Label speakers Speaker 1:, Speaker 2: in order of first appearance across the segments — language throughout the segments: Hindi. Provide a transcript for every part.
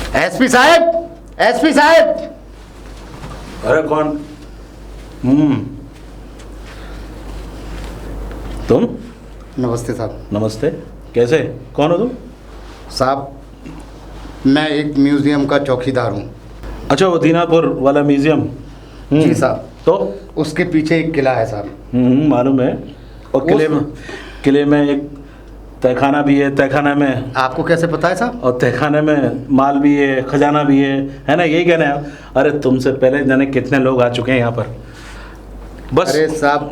Speaker 1: एसपी साहब, एसपी साहब।
Speaker 2: अरे कौन? तुम?
Speaker 1: नमस्ते साहब।
Speaker 2: नमस्ते। कैसे? कौन हो तुम?
Speaker 1: साहब, मैं एक म्यूजियम का चौकीदार हूँ।
Speaker 2: अच्छा, वो दीनापुर वाला म्यूजियम?
Speaker 1: जी साहब।
Speaker 2: तो
Speaker 1: उसके पीछे एक किला है साहब।
Speaker 2: मालूम है। और किले में एक तहखाना भी है। तहखाना में
Speaker 1: आपको कैसे पता है साहब?
Speaker 2: और तहखाने में माल भी है, खजाना भी है ना? यही कहना है। अरे तुमसे पहले जाने कितने लोग आ चुके हैं यहाँ पर। बस।
Speaker 1: अरे साहब,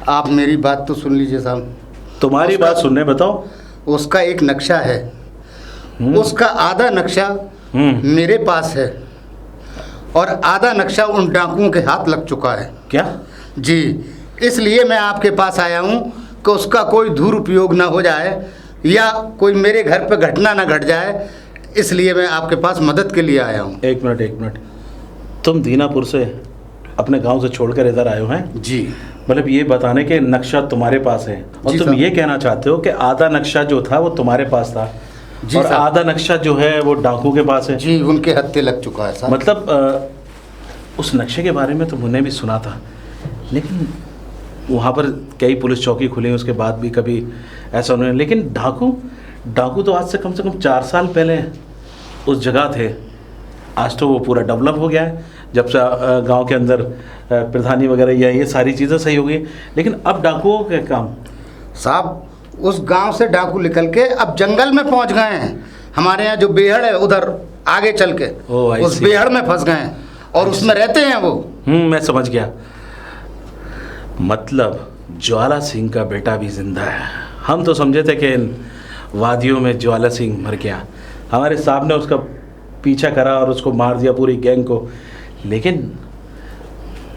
Speaker 1: आप मेरी बात तो सुन लीजिए साहब।
Speaker 2: तुम्हारी बात सुनने, बताओ।
Speaker 1: उसका एक नक्शा है, उसका आधा नक्शा मेरे पास है और आधा नक्शा उन डाकुओं के हाथ लग चुका है।
Speaker 2: क्या?
Speaker 1: जी, इसलिए मैं आपके पास आया हूँ कि उसका कोई दुरुपयोग ना हो जाए या कोई मेरे घर पे घटना ना घट जाए, इसलिए मैं आपके पास मदद के लिए आया हूँ।
Speaker 2: एक मिनट। तुम दीनापुर से अपने गांव से छोड़कर इधर आए हो हैं?
Speaker 1: जी।
Speaker 2: मतलब ये बताने के नक्शा तुम्हारे पास है और तुम ये कहना चाहते हो कि आधा नक्शा जो था वो तुम्हारे पास था और आधा नक्शा जो है वो डाकू के पास है?
Speaker 1: जी, उनके हत्थे लग चुका है साहब।
Speaker 2: मतलब उस नक्शे के बारे में तो मैंने भी सुना था, लेकिन वहाँ पर कई पुलिस चौकी खुली, उसके बाद भी कभी ऐसा उन्होंने। लेकिन डाकू तो आज से कम 4 साल पहले उस जगह थे। आज तो वो पूरा डेवलप हो गया है, जब से गांव के अंदर प्रधानी वगैरह ये सारी चीज़ें सही हो गई। लेकिन अब डाकुओं के काम?
Speaker 1: साहब, उस गांव से डाकू निकल के अब जंगल में पहुंच गए हैं। हमारे यहाँ जो बेहड़ है उधर आगे चल के उस बेहड़ में फंस गए हैं और उसमें रहते हैं वो।
Speaker 2: मैं समझ गया। मतलब ज्वाला सिंह का बेटा भी जिंदा है। हम तो समझे थे कि इन वादियों में ज्वाला सिंह मर गया, हमारे साहब ने उसका पीछा करा और उसको मार दिया, पूरी गैंग को। लेकिन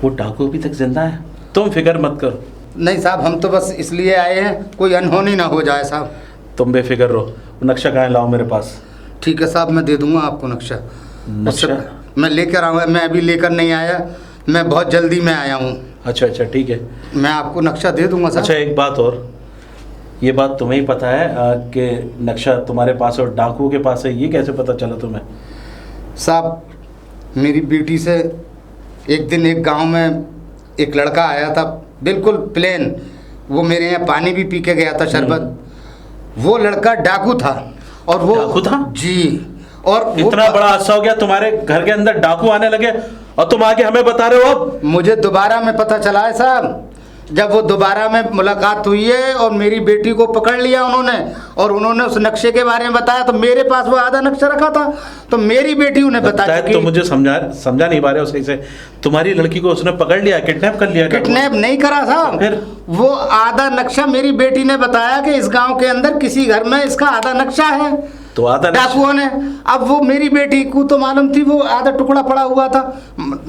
Speaker 2: वो डाकू अभी तक जिंदा है। तुम फिक्र मत करो।
Speaker 1: नहीं साहब, हम तो बस इसलिए आए हैं कोई अनहोनी ना हो जाए साहब।
Speaker 2: तुम बेफिक्र रहो। वो नक्शा कहाँ लाओ मेरे पास?
Speaker 1: ठीक है साहब, मैं दे दूंगा आपको नक्शा। मैं लेकर आऊँगा। मैं अभी लेकर नहीं आया, मैं बहुत जल्दी में आया हूँ।
Speaker 2: अच्छा, ठीक है,
Speaker 1: मैं आपको नक्शा दे दूंगा साहब।
Speaker 2: अच्छा, एक बात और, ये बात तुम्हें ही पता है कि नक्शा तुम्हारे पास और डाकुओं के पास है, ये कैसे पता चला तुम्हें?
Speaker 1: साहब, मेरी बेटी से एक दिन एक गांव में एक लड़का आया था, बिल्कुल प्लेन। वो मेरे यहाँ पानी भी पी के गया था, शरबत। वो लड़का डाकू था। और वो
Speaker 2: डाकू था?
Speaker 1: जी। और
Speaker 2: इतना बड़ा हादसा हो गया, तुम्हारे घर के अंदर डाकू आने लगे और तुम आके हमें बता रहे हो? अब
Speaker 1: मुझे दोबारा में पता चला है साहब, जब वो दोबारा में मुलाकात हुई है और मेरी बेटी को पकड़ लिया उन्होंने और उन्होंने उस नक्शे के बारे में बताया, तो मेरे पास वो आधा नक्शा रखा था, तो मेरी बेटी उन्हें बताया।
Speaker 2: तो मुझे समझा नहीं पा रहे हो सही से। तुम्हारी लड़की को उसने पकड़ लिया, किडनैप कर लिया?
Speaker 1: किडनैप नहीं करा साहब,
Speaker 2: फिर
Speaker 1: वो आधा नक्शा मेरी बेटी ने बताया कि इस गांव के अंदर किसी घर में इसका आधा नक्शा है,
Speaker 2: तो आधा
Speaker 1: डाकुओं ने। अब वो मेरी बेटी को तो मालूम थी वो आधा टुकड़ा पड़ा हुआ था,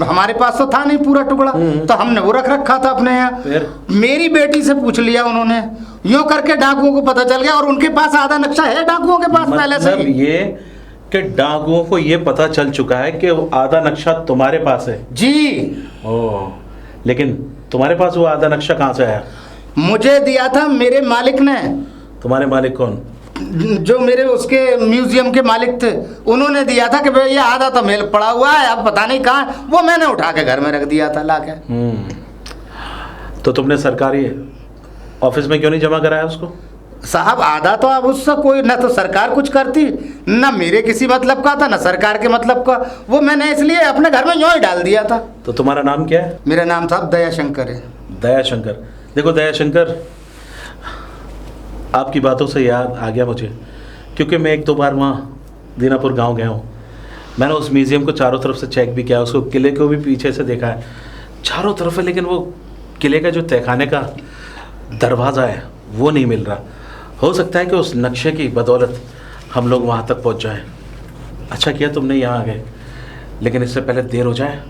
Speaker 1: हमारे पास तो था नहीं पूरा टुकड़ा, तो हमने वो रख रखा था अपने यहाँ। मेरी बेटी से पूछ लिया उन्होंने, यूं करके डाकुओं को पता चल गया और उनके पास आधा नक्शा है डाकुओं के पास पहले से ही।
Speaker 2: ये कि डाकुओं को ये पता चल चुका है कि वो आधा नक्शा तुम्हारे पास है?
Speaker 1: जी।
Speaker 2: ओह, लेकिन तुम्हारे पास वो आधा नक्शा कहाँ से आया?
Speaker 1: मुझे दिया था मेरे मालिक ने।
Speaker 2: तुम्हारे मालिक कौन?
Speaker 1: जो मेरे उसके म्यूजियम के मालिक थे, उन्होंने दिया था कि भाई ये आधा तो मेल पड़ा हुआ है, अब पता नहीं कहाँ, वो मैंने उठा के घर में रख दिया था लाके।
Speaker 2: तो तुमने सरकारी ऑफिस में क्यों नहीं जमा कराया उसको?
Speaker 1: साहब, आधा तो अब उससे कोई न तो सरकार कुछ करती, न मेरे किसी मतलब का था, न सरकार के मतलब का। वो मैंने इसलिए अपने घर में यूं ही डाल दिया था।
Speaker 2: तो तुम्हारा नाम क्या है?
Speaker 1: मेरा नाम साहब दयाशंकर है।
Speaker 2: दयाशंकर। देखो दयाशंकर, आपकी बातों से याद आ गया मुझे, क्योंकि मैं 1-2 बार वहाँ दीनापुर गांव गया हूँ। मैंने उस म्यूज़ियम को चारों तरफ से चेक भी किया, उसको किले को भी पीछे से देखा है, चारों तरफ है, लेकिन वो किले का जो तहखाने का दरवाज़ा है वो नहीं मिल रहा। हो सकता है कि उस नक्शे की बदौलत हम लोग वहाँ तक पहुँच जाएं। अच्छा किया तुमने यहाँ आ गए, लेकिन इससे पहले देर हो जाए,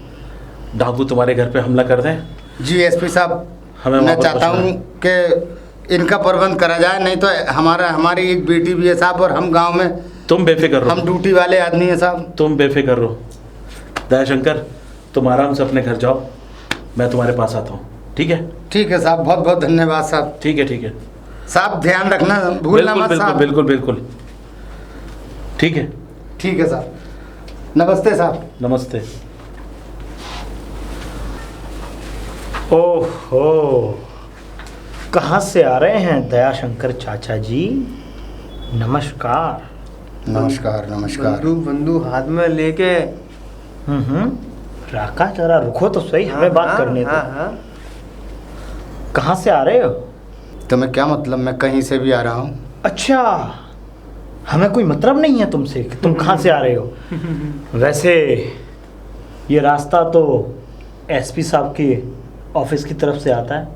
Speaker 2: डाकू तुम्हारे घर पे हमला कर दें।
Speaker 1: जी एसपी साहब, मैं चाहता हूँ कि इनका प्रबंध करा जाए, नहीं तो हमारी एक बेटी भी है साहब और हम गांव में।
Speaker 2: तुम बेफिक्र रहो,
Speaker 1: हम ड्यूटी वाले आदमी हैं साहब।
Speaker 2: तुम बेफिक्र रहो। दयाशंकर, तुम आराम से अपने घर जाओ, मैं तुम्हारे पास आता हूँ। ठीक है?
Speaker 1: ठीक है साहब, बहुत बहुत धन्यवाद साहब।
Speaker 2: ठीक है
Speaker 1: साहब, ध्यान रखना, भूलना मत साहब।
Speaker 2: बिल्कुल। ठीक है
Speaker 1: साहब। नमस्ते साहब।
Speaker 2: नमस्ते।
Speaker 3: ओहो, कहाँ से आ रहे हैं दयाशंकर चाचा जी? नमस्कार।
Speaker 1: नमस्कार नमस्कार।
Speaker 4: बंदूक हाथ में लेके।
Speaker 3: राका जरा रुको तो सही, हमें बात करने दो। कहाँ से आ रहे हो?
Speaker 1: तुम्हें क्या मतलब, मैं कहीं से भी आ रहा हूँ।
Speaker 3: अच्छा, हमें कोई मतलब नहीं है तुमसे कि तुम कहाँ से आ रहे हो। वैसे ये रास्ता तो एसपी साहब के ऑफिस की तरफ से आता है।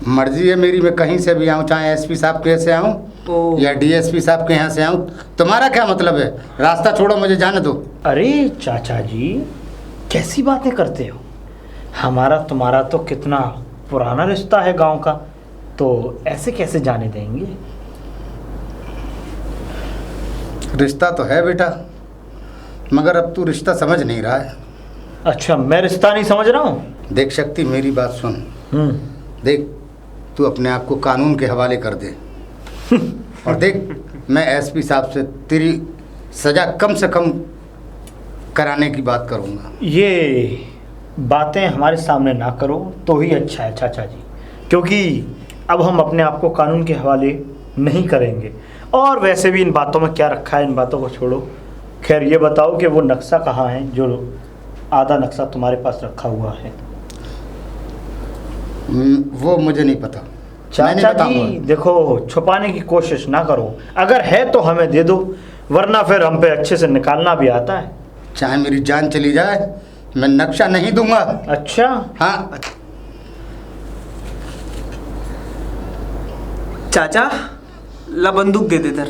Speaker 1: मर्जी है मेरी, मैं कहीं से भी आऊँ, चाहे एसपी साहब के से आऊँ या डीएसपी साहब के यहाँ से आऊँ। तुम्हारा क्या मतलब है? रास्ता छोड़ो, मुझे जाने दो।
Speaker 3: अरे चाचा जी, कैसी बातें करते हो? हमारा तुम्हारा तो कितना पुराना रिश्ता है गांव का, तो ऐसे कैसे जाने देंगे?
Speaker 1: रिश्ता तो है बेटा, मगर अब तू रिश्ता समझ नहीं रहा है।
Speaker 3: अच्छा, मैं रिश्ता नहीं समझ रहा हूँ?
Speaker 1: देख शक्ति, मेरी बात सुन। देख, तू अपने आप को कानून के हवाले कर दे। और देख, मैं एसपी साहब से तेरी सज़ा कम से कम कराने की बात करूँगा।
Speaker 3: ये बातें हमारे सामने ना करो तो ही अच्छा है चाचा जी, क्योंकि अब हम अपने आप को कानून के हवाले नहीं करेंगे। और वैसे भी इन बातों में क्या रखा है, इन बातों को छोड़ो। खैर ये बताओ कि वो नक्शा कहाँ है, जो आधा नक्शा तुम्हारे पास रखा हुआ है?
Speaker 1: वो मुझे नहीं पता।
Speaker 3: चाचा जी देखो, छुपाने की कोशिश ना करो। अगर है तो हमें दे दो, वरना फिर हम पे अच्छे से निकालना भी आता है।
Speaker 1: चाहे मेरी जान चली जाए, मैं नक्शा नहीं दूंगा।
Speaker 3: अच्छा,
Speaker 1: हाँ।
Speaker 4: चाचा, ला बंदूक दे दे इधर,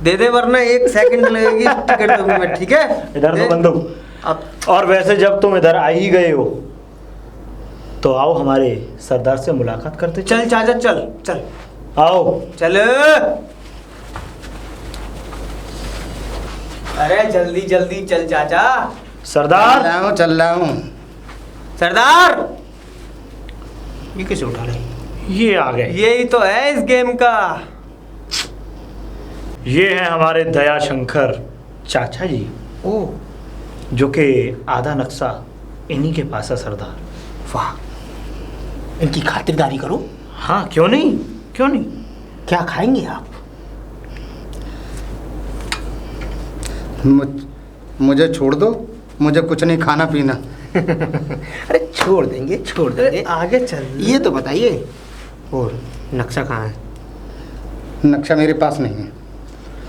Speaker 4: दे दे, वरना 1 सेकंड लगेगी टिकट दूंगा मैं, ठीक है?
Speaker 3: इधर दो बंदूक।
Speaker 4: अब
Speaker 3: और वैसे जब तुम इधर आ ही गए हो तो आओ हमारे सरदार से मुलाकात करते।
Speaker 4: चल चाचा, चल चल
Speaker 3: आओ।
Speaker 4: चल। अरे जल्दी जल्दी चल चाचा।
Speaker 3: सरदार,
Speaker 1: चल रहा हूँ।
Speaker 4: सरदार, ये कैसे उठा रहे?
Speaker 3: ये आ गए।
Speaker 4: यही तो है इस गेम का।
Speaker 3: ये है हमारे दयाशंकर चाचा जी,
Speaker 4: ओ,
Speaker 3: जो कि आधा नक्शा इन्हीं के पास है सरदार।
Speaker 5: वाह, इनकी खातिरदारी करो।
Speaker 3: हाँ, क्यों नहीं, क्यों नहीं।
Speaker 5: क्या खाएंगे आप?
Speaker 1: मुझे छोड़ दो, मुझे कुछ नहीं खाना पीना।
Speaker 5: अरे छोड़ देंगे, छोड़ देंगे।
Speaker 4: आगे चल।
Speaker 5: ये तो बताइए, और नक्शा कहाँ है?
Speaker 1: नक्शा मेरे पास नहीं है,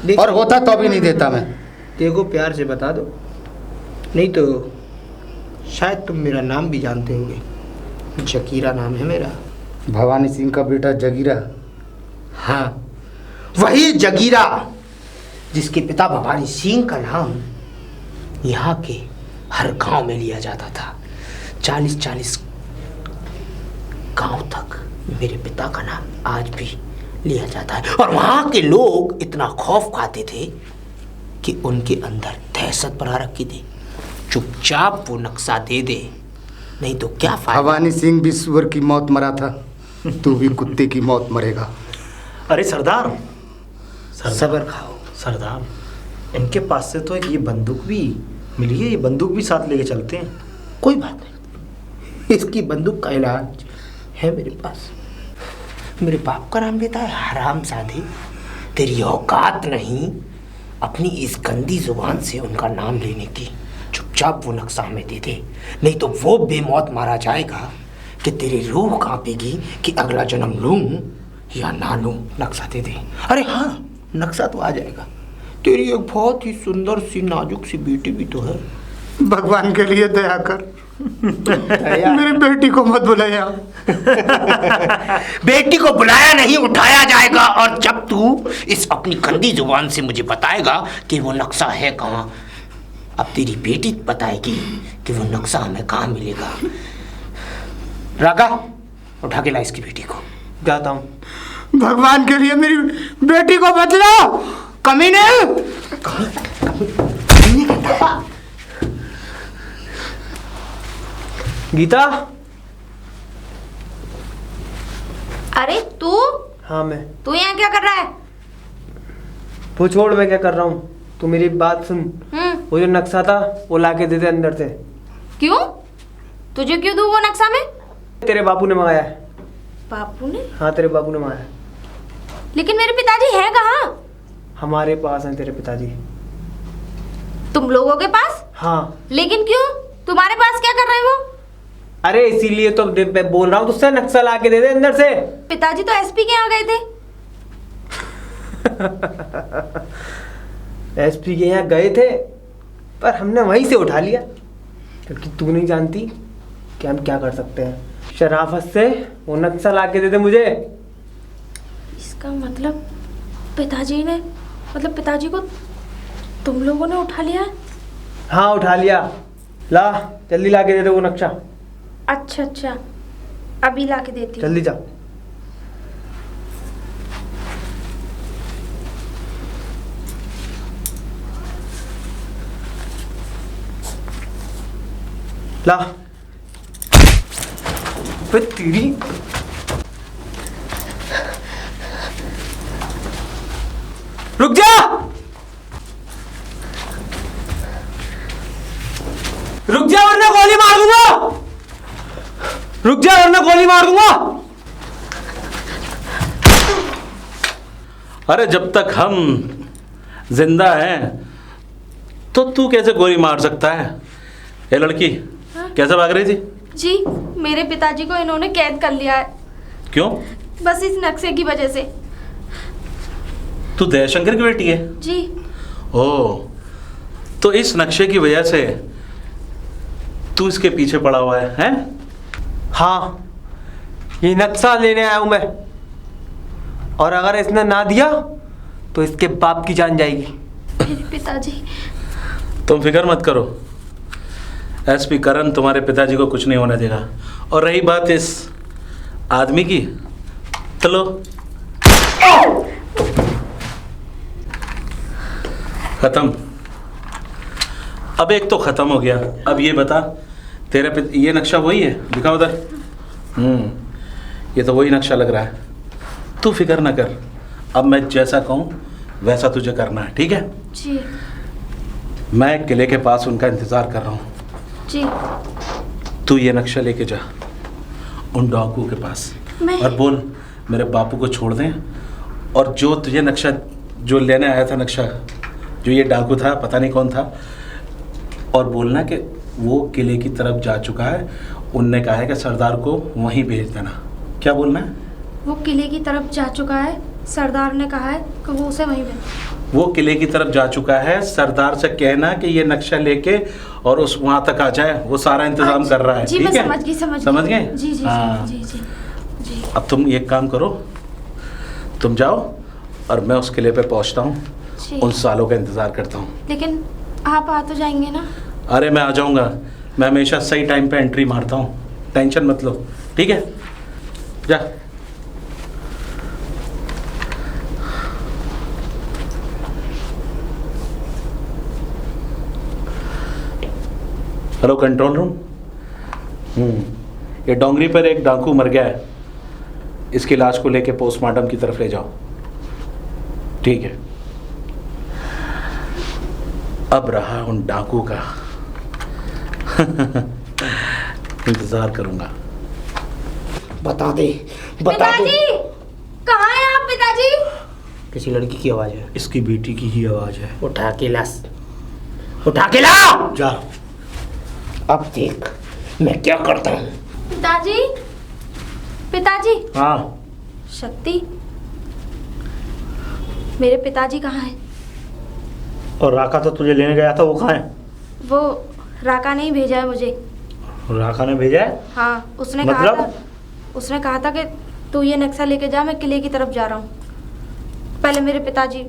Speaker 5: देख,
Speaker 1: और होता तो भी नहीं देता मैं।
Speaker 5: देखो प्यार से बता दो, नहीं तो शायद तुम मेरा नाम भी जानते होंगे। जकीरा नाम है मेरा।
Speaker 1: भवानी सिंह का बेटा जगीरा?
Speaker 5: हाँ, वही जगीरा जिसके पिता भवानी सिंह का नाम यहाँ के हर गांव में लिया जाता था। 40-40 गांव तक मेरे पिता का नाम आज भी लिया जाता है। और वहाँ के लोग इतना खौफ खाते थे कि उनके अंदर दहशत बढ़ा रखी थी। चुपचाप वो नक्शा दे दे, नहीं तो क्या फायदा।
Speaker 1: भवानी सिंह भी सुअर की मौत मरा था, तू भी कुत्ते की मौत मरेगा।
Speaker 3: अरे सरदार,
Speaker 5: सब्र खाओ।
Speaker 3: सरदार, इनके पास से तो एक ये बंदूक भी मिली है, ये बंदूक भी साथ लेके चलते हैं।
Speaker 5: कोई बात नहीं, इसकी बंदूक का इलाज है मेरे पास। मेरे बाप का नाम लेता है हरामजादे। तेरी औकात नहीं अपनी इस गंदी जुबान से उनका नाम लेने की। चुपचाप वो नक्शा हमें दे दे, नहीं तो वो बेमौत मारा जाएगा कि तेरी रूह कांपेगी कि अगला जन्म लूं या ना लूं। नक्शा दे दे। अरे हाँ, नक्शा तो आ जाएगा। तेरी एक बहुत ही सुंदर सी नाजुक सी बेटी भी तो है।
Speaker 1: भगवान के लिए दया कर, मेरी बेटी को मत बुलाया।
Speaker 5: बेटी को बुलाया नहीं, उठाया जाएगा। और जब तू इस अपनी गंदी जुबान से मुझे बताएगा कि वो नक्शा है कहाँ, अब तेरी बेटी बताएगी कि वो नक्शा हमें कहाँ मिलेगा। रागा, उठा के ला इसकी बेटी को।
Speaker 4: जाता हूँ।
Speaker 1: भगवान के लिए मेरी बेटी को बदला, कमीने।
Speaker 4: गीता।
Speaker 6: अरे तू
Speaker 4: हाँ मैं।
Speaker 6: तू यहाँ क्या कर रहा है?
Speaker 4: वो छोड़, मैं क्या कर रहा हूँ, तू मेरी बात सुन। वो जो नक्शा था वो ला के दे दे अंदर से।
Speaker 6: क्यों? तुझे क्यों दूँ वो नक्शा में?
Speaker 4: तेरे बापू ने मंगाया है।
Speaker 6: बापू ने?
Speaker 4: हाँ तेरे बापू ने मंगाया है।
Speaker 6: लेकिन मेरे पिताजी हैं कहाँ?
Speaker 4: हमारे पास हैं तेरे पिताजी।
Speaker 6: तुम लोगों के पास?
Speaker 4: हाँ।
Speaker 6: लेकिन क्यों? तुम्हारे पास क्या कर रहे हो?
Speaker 4: अरे इसीलिए तो बोल रहा हूँ तुझसे, नक्शा ला के दे दे अंदर से।
Speaker 6: पिताजी तो एसपी के यहाँ गए थे।
Speaker 4: एसपी के यहाँ गए थे पर हमने वहीं से उठा लिया, क्योंकि तू नहीं जानती कि हम क्या कर सकते हैं। शराफत से वो नक्शा ला के दे दे मुझे।
Speaker 6: इसका मतलब पिताजी को तुम लोगों ने उठा लिया है?
Speaker 4: हाँ उठा लिया। ला जल्दी ला के दे दे वो नक्शा।
Speaker 6: अच्छा, अभी ला के देती हूँ।
Speaker 4: जल्दी जा। ला बे तेरी। रुक जा, रुक जा वरना गोली मार दूंगा। रुक जा वरना गोली मार दूंगा।
Speaker 2: अरे जब तक हम जिंदा हैं तो तू कैसे गोली मार सकता है? ये लड़की कैसे भाग रही थी?
Speaker 6: जी, मेरे पिताजी को इन्होंने कैद कर लिया है।
Speaker 2: क्यों?
Speaker 6: बस इस नक्शे की वजह से।
Speaker 2: तू दयाशंकर की बेटी है?
Speaker 6: जी।
Speaker 2: ओह, तो इस नक्शे की वजह से तू इसके पीछे पड़ा हुआ है?
Speaker 4: हाँ, ये नक्शा लेने आया हूं मैं, और अगर इसने ना दिया तो इसके बाप की जान जाएगी।
Speaker 6: मेरे पिताजी।
Speaker 2: तुम फिक्र मत करो, एसपी करण तुम्हारे पिताजी को कुछ नहीं होने देगा। और रही बात इस आदमी की, चलो खत्म। अब एक तो खत्म हो गया। अब ये बता, ये नक्शा वही है? दिखा उधर। ये तो वही नक्शा लग रहा है। तू फिक्र ना कर, अब मैं जैसा कहूँ वैसा तुझे करना है, ठीक है?
Speaker 6: जी।
Speaker 2: मैं किले के पास उनका इंतजार कर रहा हूँ।
Speaker 6: जी।
Speaker 2: तू ये नक्शा लेके जा उन डाकुओं के पास और बोल मेरे बापू को छोड़ दें, और जो तुझे नक्शा जो लेने आया था, नक्शा जो ये डाकू था, पता नहीं कौन था, और बोलना कि वो किले की तरफ जा चुका है। उनने कहा है कि सरदार को वहीं भेज देना। क्या बोलना है?
Speaker 6: वो किले की तरफ जा चुका है, सरदार ने कहा है कि वो उसे वहीं भेज।
Speaker 2: वो किले की तरफ जा चुका है, सरदार से कहना कि ये नक्शा लेके और उस वहाँ तक आ जाए। वो सारा इंतजाम कर रहा है।
Speaker 6: जी,
Speaker 2: ठीक
Speaker 6: मैं
Speaker 2: है?
Speaker 6: समझ गई।
Speaker 2: जी।
Speaker 6: जी।
Speaker 2: हाँ।
Speaker 6: जी।
Speaker 2: अब तुम एक काम करो, तुम जाओ और मैं उस किले पे पहुँचता हूँ, उन सालों का इंतज़ार करता हूँ।
Speaker 6: लेकिन आप आ तो जाएंगे ना? अरे
Speaker 2: मैं आ जाऊँगा, मैं हमेशा सही टाइम पे एंट्री मारता हूँ, टेंशन मत लो, ठीक है? जा। Hello control room. ये डोंगरी पर एक डाकू मर गया है, इसकी लाश को लेके पोस्टमार्टम की तरफ ले जाओ। ठीक है। अब रहा उन डाकू का इंतजार करूंगा।
Speaker 5: बता दे।
Speaker 6: पिताजी, कहाँ हैं आप पिताजी?
Speaker 5: किसी लड़की की आवाज है।
Speaker 3: इसकी बेटी की ही आवाज है।
Speaker 5: उठा के ला
Speaker 3: जा।
Speaker 5: अब देख मैं क्या करता हूँ।
Speaker 6: पिताजी।
Speaker 3: हाँ।
Speaker 6: शक्ति, मेरे पिताजी कहाँ हैं?
Speaker 3: और राका तो तुझे लेने गया था, वो कहाँ है?
Speaker 6: वो राका ने ही भेजा है मुझे।
Speaker 3: राका ने भेजा है?
Speaker 6: हाँ, उसने कहा था कि तू ये नक्शा लेके जा, मैं किले की तरफ जा रहा हूँ। पहले मेरे पिताजी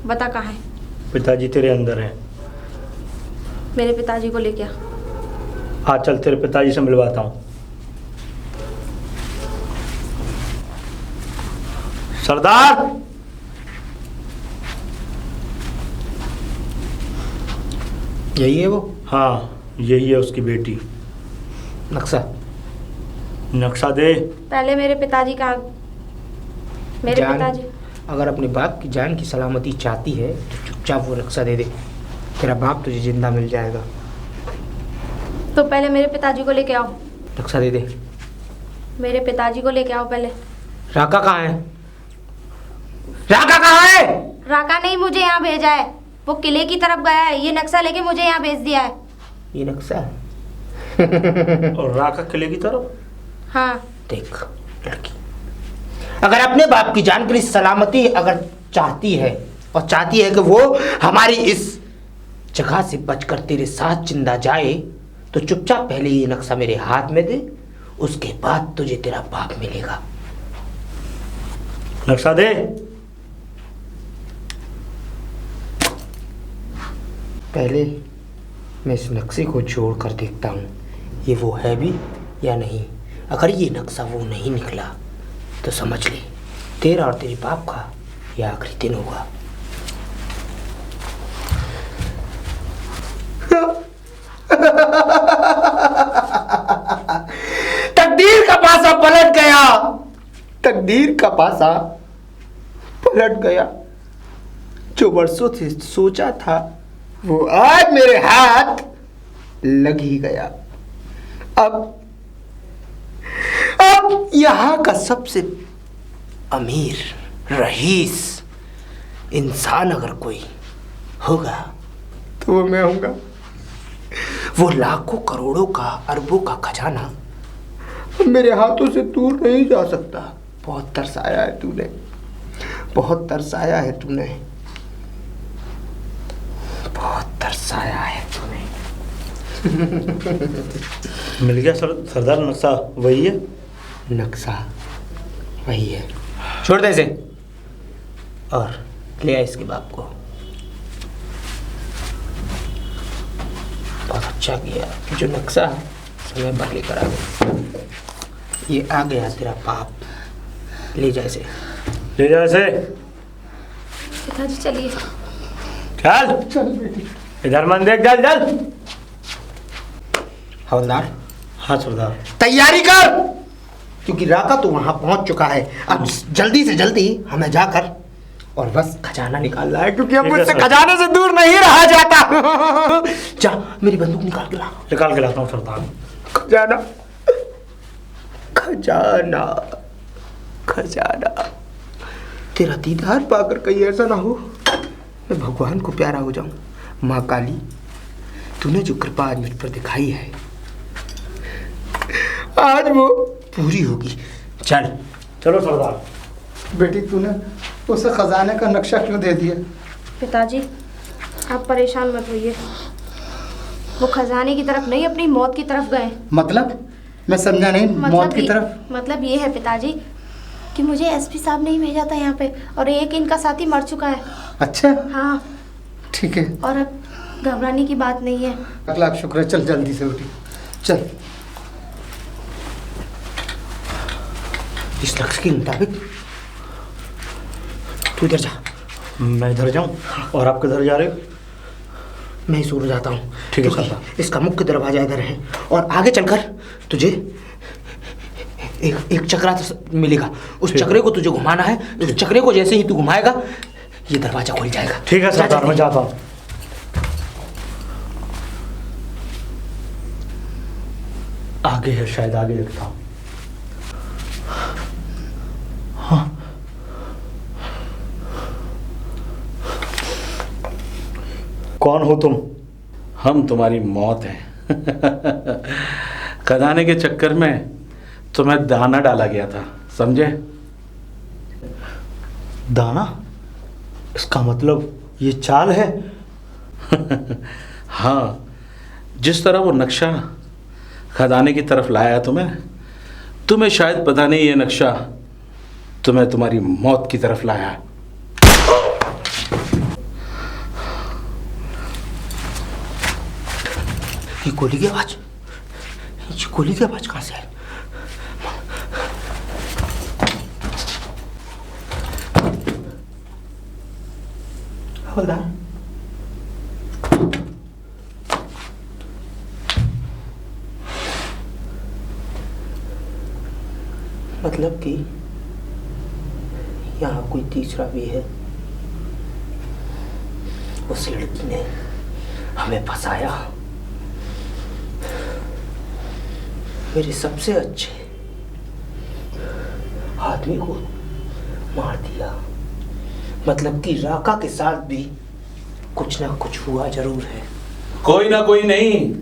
Speaker 6: बता कहाँ है?
Speaker 3: पिताजी तेरे अंदर है।
Speaker 6: मेरे पिताजी को लेके आ।
Speaker 3: हाँ चल, तेरे पिताजी से मिलवाता हूँ। सरदार,
Speaker 5: यही है वो?
Speaker 3: हाँ यही है उसकी बेटी। नक्शा दे।
Speaker 6: पहले मेरे पिताजी का।
Speaker 5: पिताजी अगर अपने बाप की जान की सलामती चाहती है तो चुपचाप वो नक्शा दे दे। तेरा बाप तुझे जिंदा मिल जाएगा।
Speaker 6: तो पहले मेरे पिताजी को लेके आओ।
Speaker 5: नक्शा दे दे।
Speaker 6: मेरे पिताजी को लेके आओ पहले।
Speaker 5: राका कहाँ है? राका कहाँ है?
Speaker 6: राका नहीं, मुझे यहाँ भेजा है। वो किले की तरफ गया है, ये नक्शा लेके मुझे यहाँ भेज दिया है।
Speaker 5: ये नक्शा है?
Speaker 3: और राका किले की तरफ?
Speaker 6: हाँ।
Speaker 5: देख लड़की, अगर अपने बाप की जान के लिए सलामती अगर चाहती है और चाहती है कि वो हमारी इस जगह से बचकर तेरे साथ जिंदा जाए, तो चुपचाप पहले ये नक्शा मेरे हाथ में दे, उसके बाद तुझे तेरा बाप मिलेगा।
Speaker 3: नक्शा दे।
Speaker 5: पहले मैं इस नक्शे को जोड़ कर देखता हूँ ये वो है भी या नहीं। अगर ये नक्शा वो नहीं निकला तो समझ ले तेरा और तेरे बाप का ये आखिरी दिन होगा। तकदीर का पासा पलट गया, तकदीर का पासा पलट गया। जो वर्षों से सोचा था वो आज मेरे हाथ लग ही गया। अब यहाँ का सबसे अमीर रईस इंसान अगर कोई होगा तो वो मैं हूँगा। वो लाखों करोड़ों का अरबों का खजाना मेरे हाथों से दूर नहीं जा सकता। बहुत तरसाया है तूने, बहुत तरसाया है तूने, बहुत तरसाया है तूने।
Speaker 3: मिल गया सरदार, नक्शा वही है?
Speaker 5: नक्शा वही है। छोड़ दे इसे और ले आ इसके बाप को। बहुत अच्छा किया कि जो नक्शा समय पर लेकर आ गया। ये आ गया तेरा बाप, ले जा इसे।
Speaker 3: ले जा इसे।
Speaker 6: पिताजी चलिए।
Speaker 3: चल चल बेटी, इधर मन देख, चल चल।
Speaker 5: हवलदार,
Speaker 3: हाँ सरदार।
Speaker 5: तैयारी कर, क्योंकि राका तो वहां पहुंच चुका है। अब जल्दी से जल्दी हमें जाकर और बस खजाना निकालना है, क्योंकि अब मुझसे खजाने से दूर नहीं रहा जाता। जा मेरी बंदूक निकाल के ला।
Speaker 3: निकाल के लाता हूँ सरदार।
Speaker 5: खजाना, खजाना, खजाना। तेरा दीदार पाकर कहीं ऐसा ना हो मैं भगवान को प्यारा हो जाऊं। माँ काली, तूने जो कृपा आज मुझ पर दिखाई है आज वो पूरी होगी। चल
Speaker 3: चलो सरदार।
Speaker 1: बेटी तूने उसे खजाने का नक्शा क्यों दे दिया?
Speaker 6: पिताजी आप परेशान मत होइए, वो खजाने की तरफ नहीं अपनी मौत की तरफ गए।
Speaker 1: मतलब मैं समझा नहीं। मौत की तरफ
Speaker 6: मतलब ये है पिताजी कि मुझे एसपी साहब ने ही भेजा था यहाँ पे, और एक इनका साथी मर चुका है।
Speaker 1: अच्छा
Speaker 6: हाँ
Speaker 1: ठीक है,
Speaker 6: और अब घबराने की बात नहीं है।
Speaker 1: लाख शुक्र है। चल जल्दी से उठी, चल।
Speaker 5: इस लक्ष्य के मुताबिक तू इधर जा।
Speaker 3: मैं इधर जाऊँ और आप किधर जा रहे हो?
Speaker 5: मैं इस ओर जाता हूँ।
Speaker 3: ठीक है
Speaker 5: क्योंकि
Speaker 3: सरदार।
Speaker 5: इसका मुख्य दरवाजा इधर है और आगे चलकर तुझे एक चक्रा मिलेगा। उस
Speaker 3: ठीक।
Speaker 5: चक्रे को तुझे घुमाना है। उस चक्रे को जैसे ही तू घुमाएगा ये दरवाजा खुल जाएगा।
Speaker 3: ठीक है
Speaker 5: जा
Speaker 3: सरदार,
Speaker 5: जल्दी।
Speaker 3: मैं जाता हूँ। आगे है शायद, आगे देखता हूँ। हाँ कौन हो तुम?
Speaker 2: हम तुम्हारी मौत हैं। खजाने के चक्कर में तुम्हें दाना डाला गया था, समझे?
Speaker 3: दाना? इसका मतलब ये चाल है?
Speaker 2: हाँ, जिस तरह वो नक्शा खजाने की तरफ लाया तुम्हें शायद पता नहीं ये नक्शा तुम्हें तुम्हारी मौत की तरफ लाया।
Speaker 5: ये गोली की आवाज, ये गोली की आवाज कहाँ से है? हवलदार, मतलब कि यहाँ कोई तीसरा भी है। उस लड़की ने हमें फंसाया, मेरे सबसे अच्छे आदमी को मार दिया। मतलब कि राका के साथ भी कुछ ना कुछ हुआ जरूर है।
Speaker 2: कोई ना कोई नहीं,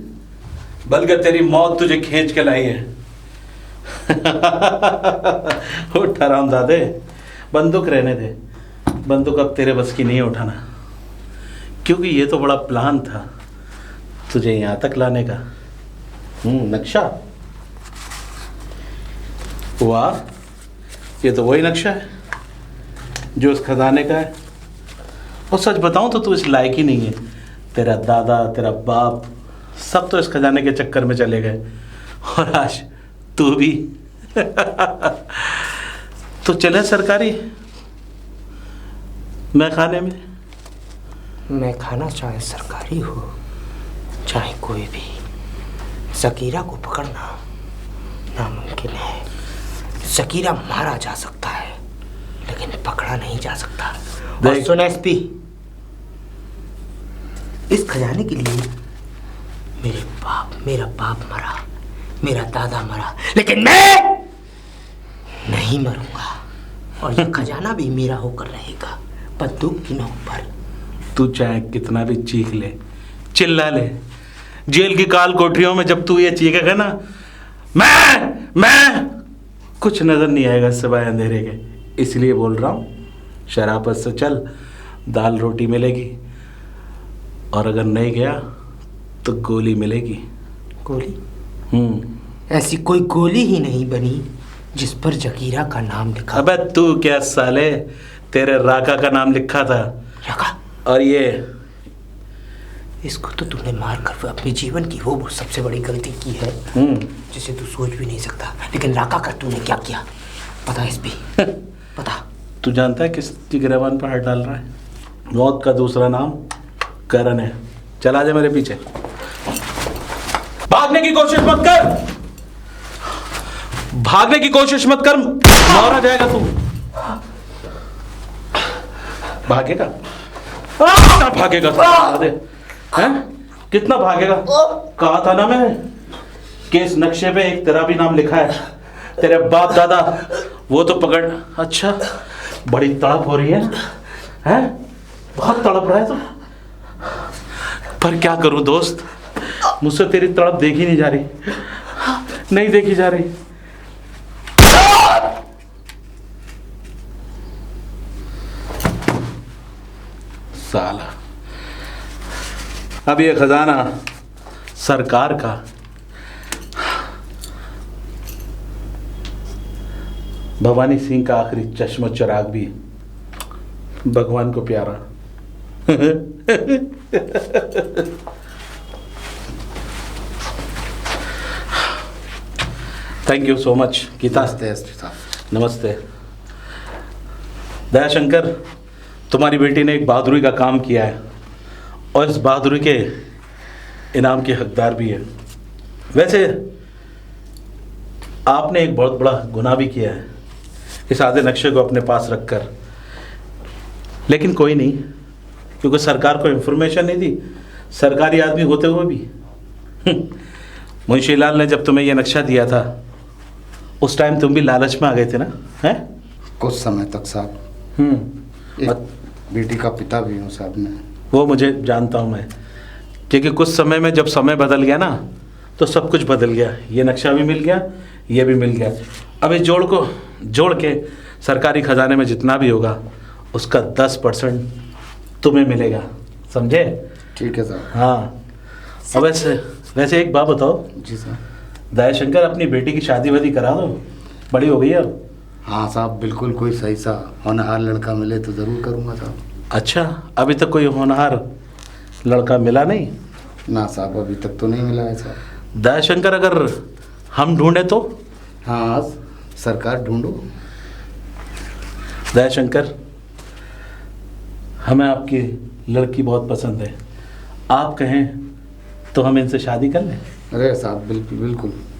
Speaker 2: बल्कि तेरी मौत तुझे खींच के लाई है। उठ हरामजादे, बंदूक रहने दे। बंदूक अब तेरे बस की नहीं उठाना, क्योंकि ये तो बड़ा प्लान था तुझे यहाँ तक लाने का। नक्शा, वाह, ये तो वही नक्शा है जो उस खजाने का है। और सच बताऊं तो तू इस लायक ही नहीं है। तेरा दादा, तेरा बाप, सब तो इस खजाने के चक्कर में चले गए, और आज तू भी। तो चले सरकारी मैं खाने में।
Speaker 5: मैं खाना चाहे सरकारी हो चाहे कोई भी, शकीरा को पकड़ना नामुमकिन है। शकीरा मारा जा सकता है लेकिन पकड़ा नहीं जा सकता। और सुन एसपी, इस खजाने के लिए मेरा बाप मरा, मेरा दादा मरा, लेकिन मैं नहीं मरूंगा। और ये खजाना भी मेरा होकर रहेगा, बंदूक की नोक पर।
Speaker 2: तू चाहे कितना भी चीख ले, चिल्ला ले, जेल की काल कोठरियों में जब तू ये चीखेगा ना, मैं कुछ नजर नहीं आएगा सिवाय अंधेरे के। इसलिए बोल रहा हूँ, शराफत से चल, दाल रोटी मिलेगी, और अगर नहीं गया तो गोली मिलेगी।
Speaker 5: गोली? ऐसी कोई गोली ही नहीं बनी जिस पर जकीरा का नाम लिखा।
Speaker 2: अबे तू क्या साले, तेरे राका का नाम लिखा था।
Speaker 5: राका? और इसको तो तूने मार कर अपने जीवन की वो सबसे बड़ी गलती की है जिसे तू सोच भी नहीं सकता। लेकिन राका का तूने क्या किया पता है एसपी? पता?
Speaker 2: तू जानता है किस गिरबान पर हाथ डाल रहा है? मौत का दूसरा नाम करण है। चला जा मेरे पीछे, भागने की कोशिश मत कर, भागने की कोशिश मत कर, मारा जाएगा तू। भागेगा? कितना भागेगा? हैं? कितना भागेगा? कहा था ना मैंने कि इस नक्शे पे एक तेरा भी नाम लिखा है, तेरे बाप दादा, वो तो पकड़। अच्छा, बड़ी तड़प हो रही है, हैं? बहुत तड़प रहा है तू। पर क्या करूं दोस्त, मुझसे तेरी तड़प देखी नहीं जा रही, नहीं देखी जा रही। साला, अब ये खजाना सरकार का, भवानी सिंह का आखिरी चश्मा चिराग भी भगवान को प्यारा। Thank you so much Geeta.
Speaker 1: नमस्ते एसपी साहब।
Speaker 2: नमस्ते। दयाशंकर, तुम्हारी बेटी ने एक बहादुरी का काम किया है, और इस बहादुरी के इनाम के हकदार भी है। वैसे आपने एक बहुत बड़ा गुनाह भी किया है इस आधे नक्शे को अपने पास रखकर, लेकिन कोई नहीं, क्योंकि सरकार को इंफॉर्मेशन नहीं दी, सरकारी आदमी होते हुए भी। मुंशीलाल ने जब तुम्हें यह नक्शा दिया था उस टाइम तुम भी लालच में आ गए थे ना? हैं?
Speaker 1: कुछ समय तक साहब। एक बेटी का पिता भी हूँ साहब मैं।
Speaker 2: वो मुझे जानता हूँ मैं, क्योंकि कुछ समय में जब समय बदल गया ना तो सब कुछ बदल गया। ये नक्शा भी मिल गया, ये भी मिल गया। अब इस जोड़ के सरकारी खजाने में जितना भी होगा उसका 10% तुम्हें मिलेगा, समझे?
Speaker 1: ठीक है साहब।
Speaker 2: हाँ, अब वैसे एक बात बताओ।
Speaker 1: जी साहब।
Speaker 2: दयाशंकर, अपनी बेटी की शादी वादी करा दो, बड़ी हो गई है अब।
Speaker 1: हाँ साहब, बिल्कुल कोई सही सा होनहार लड़का मिले तो ज़रूर करूँगा साहब।
Speaker 2: अच्छा, अभी तक कोई होनहार लड़का मिला नहीं?
Speaker 1: ना साहब, अभी तक तो नहीं मिला है साहब।
Speaker 2: दयाशंकर, अगर हम ढूंढे तो?
Speaker 1: हाँ, सरकार ढूंढो।
Speaker 2: दयाशंकर, हमें आपकी लड़की बहुत पसंद है, आप कहें तो हम इनसे शादी कर लें?
Speaker 1: अरे साहब, बिल्कुल बिल्कुल।